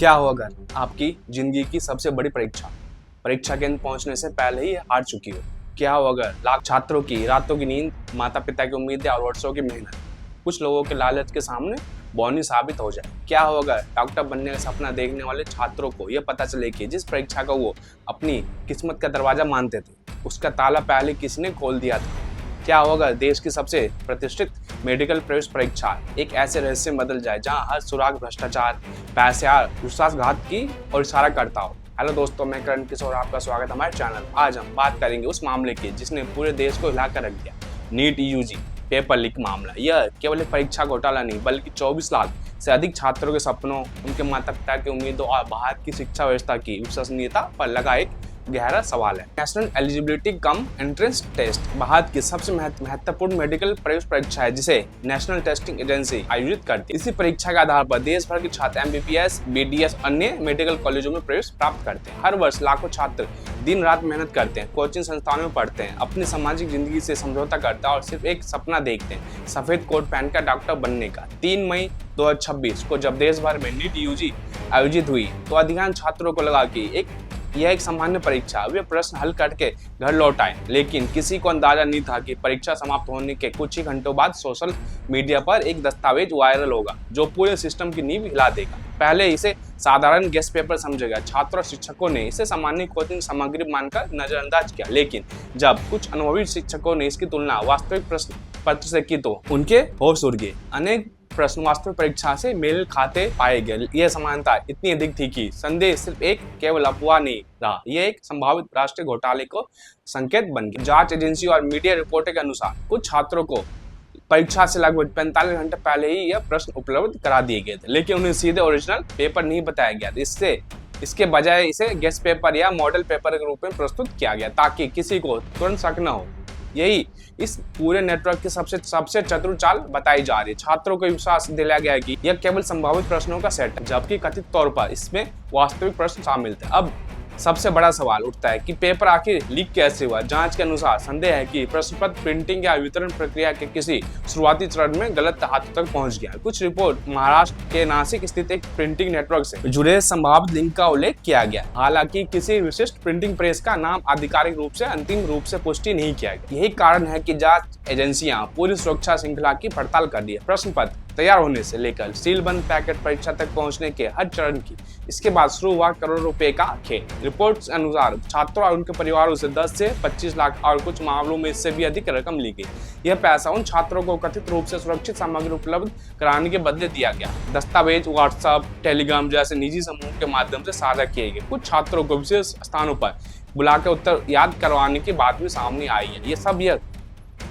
क्या हो अगर आपकी जिंदगी की सबसे बड़ी परीक्षा के अंत पहुंचने से पहले ही हार चुकी हो? क्या हो अगर लाख छात्रों की रातों की नींद, माता पिता की उम्मीदें और वर्षों की मेहनत कुछ लोगों के लालच के सामने बौनी साबित हो जाए? क्या हो अगर डॉक्टर बनने का सपना देखने वाले छात्रों को यह पता चले कि जिस परीक्षा को वो अपनी किस्मत का दरवाजा मानते थे, उसका ताला पहले किसी ने खोल दिया था? क्या होगा देश की सबसे प्रतिष्ठित मेडिकल प्रवेश परीक्षा एक ऐसे रहस्य में बदल जाए जहां हर सुराग भ्रष्टाचार, पैसे, विश्वासघात की और इशारा करता हो? हेलो दोस्तों, मैं करण किशोर, आपका स्वागत है हमारे चैनल। आज हम बात करेंगे उस मामले की जिसने पूरे देश को हिलाकर रख दिया, नीट यूजी पेपर लीक मामला। यह केवल एक परीक्षा घोटाला नहीं बल्कि 24 लाख से अधिक छात्रों के सपनों, उनके माता पिता की उम्मीदों और भारत की शिक्षा व्यवस्था की विश्वसनीयता पर लगा एक गहरा सवाल है। National Eligibility cum Entrance Test Bharat की सबसे महत्वपूर्ण मेडिकल प्रवेश परीक्षा है जिसे नेशनल टेस्टिंग एजेंसी आयोजित करती है। इसी परीक्षा के आधार पर देश भर के छात्र एमबीबीएस, बीडीएस, अन्य मेडिकल कॉलेजों में प्रवेश प्राप्त करते हैं। हर वर्ष लाखों छात्र दिन रात मेहनत करते हैं, कोचिंग संस्थानों में पढ़ते हैं, अपनी सामाजिक जिंदगी से समझौता करते हैं और सिर्फ एक सपना देखते हैं, सफेद कोट पहनकर डॉक्टर बनने का। 3 मई 2026 को जब देश भर में नीट यूजी आयोजित हुई तो अधिकांश छात्रों को लगा कि यह एक सामान्य परीक्षा, वे प्रश्न हल करके घर लौट आए। लेकिन किसी को अंदाजा नहीं था कि परीक्षा समाप्त होने के कुछ ही घंटों बाद सोशल मीडिया पर एक दस्तावेज वायरल होगा जो पूरे सिस्टम की नींव हिला देगा। पहले इसे साधारण गेस्ट पेपर समझा गया, छात्रों और शिक्षकों ने इसे सामान्य कोचिंग सामग्री मानकर नजरअंदाज किया। लेकिन जब कुछ अनुभवी शिक्षकों ने इसकी तुलना वास्तविक प्रश्न पत्र से की तो उनके होश उड़ गए। अनेक प्रश्न वास्तविक परीक्षा से मेल खाते पाए गए। यह समानता इतनी अधिक थी कि संदेह सिर्फ एक केवल अफवाह नहीं रहा, यह एक संभावित राष्ट्रीय घोटाले को संकेत बन गया। जांच एजेंसी और मीडिया रिपोर्टों के अनुसार कुछ छात्रों को परीक्षा से लगभग 45 घंटे पहले ही यह प्रश्न उपलब्ध करा दिए गए थे, लेकिन उन्हें सीधे ओरिजिनल पेपर नहीं बताया गया। इसके बजाय इसे गेस्ट पेपर या मॉडल पेपर के रूप में प्रस्तुत किया गया ताकि किसी को तुरंत शक न हो। यही इस पूरे नेटवर्क की सबसे चतुर चाल बताई जा रही है। छात्रों को विश्वास दिलाया गया कि यह केवल संभावित प्रश्नों का सेट है, जबकि कथित तौर पर इसमें वास्तविक प्रश्न शामिल थे। अब सबसे बड़ा सवाल उठता है कि पेपर आखिर लीक कैसे हुआ। जांच के अनुसार संदेह है कि प्रश्न पत्र प्रिंटिंग या वितरण प्रक्रिया के किसी शुरुआती चरण में गलत हाथों तक पहुंच गया। कुछ रिपोर्ट महाराष्ट्र के नासिक स्थित एक प्रिंटिंग नेटवर्क से जुड़े संभावित लिंक का उल्लेख किया गया। हालांकि किसी विशिष्ट प्रिंटिंग प्रेस का नाम आधिकारिक रूप से अंतिम रूप से पुष्टि नहीं किया गया। यही कारण है कि जांच एजेंसियां पूरी सुरक्षा श्रृंखला की पड़ताल कर रही है, प्रश्न पत्र तैयार होने से लेकर सीलबंद पैकेट परीक्षा तक पहुंचने के हर चरण की। इसके बाद शुरू हुआ करोड़ों रुपए का खेल। रिपोर्ट्स के अनुसार छात्रों और उनके परिवारों से 10 से 25 लाख और कुछ मामलों में इससे भी अधिक रकम ली गई। यह पैसा उन छात्रों को कथित रूप से सुरक्षित सामग्री उपलब्ध कराने के बदले दिया गया। दस्तावेज व्हाट्सएप, टेलीग्राम जैसे निजी समूह के माध्यम से साझा किए गए। कुछ छात्रों को विशेष स्थानों पर बुलाकर उत्तर याद करवाने की बात भी सामने आई है।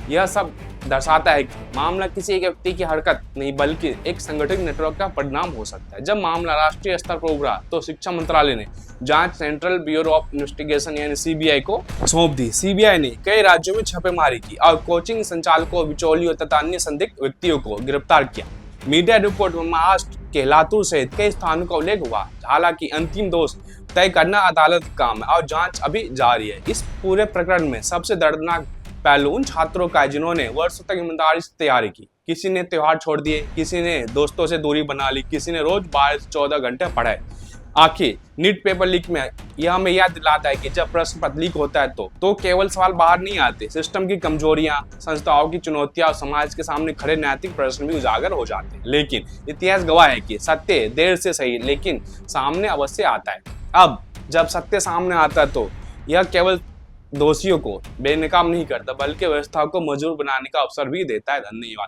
यह सब दर्शाता है कि मामला किसी एक व्यक्ति की हरकत नहीं बल्कि एक संगठित नेटवर्क का परिणाम हो सकता है। जब मामला राष्ट्रीय स्तर पर उभरा तो शिक्षा मंत्रालय ने जांच सेंट्रल ब्यूरो ऑफ इन्वेस्टिगेशन यानी सीबीआई को सौंप दी। सीबीआई ने कई राज्यों में छापेमारी की और कोचिंग संचालकों, बिचौलियों तथा अन्य संदिग्ध व्यक्तियों को गिरफ्तार किया। मीडिया रिपोर्ट में महाराष्ट्र के लातूर सहित कई स्थानों का उल्लेख हुआ। हालांकि अंतिम दोष तय करना अदालत का काम है और जांच अभी जारी है। इस पूरे प्रकरण में सबसे दर्दनाक पहलू उन छात्रों का है जिन्होंने वर्षों तक ईमानदारी से तैयारी की। किसी ने त्योहार छोड़ दिए, किसी ने दोस्तों से दूरी बना ली, किसी ने रोज 12 से 14 घंटे पढ़े। आखिर नीट पेपर लीक में यह हमें याद दिलाता है कि जब प्रश्न पत्र लीक होता है तो केवल सवाल बाहर नहीं आते, सिस्टम की कमजोरियां, संस्थाओं की चुनौतियां और समाज के सामने खड़े नैतिक प्रश्न भी उजागर हो जाते हैं। लेकिन इतिहास गवाह है कि सत्य देर से सही लेकिन सामने अवश्य आता है। अब जब सत्य सामने आता है तो यह केवल दोषियों को बेनकाम नहीं करता बल्कि व्यवस्था को मजबूत बनाने का अवसर भी देता है। धन्यवाद।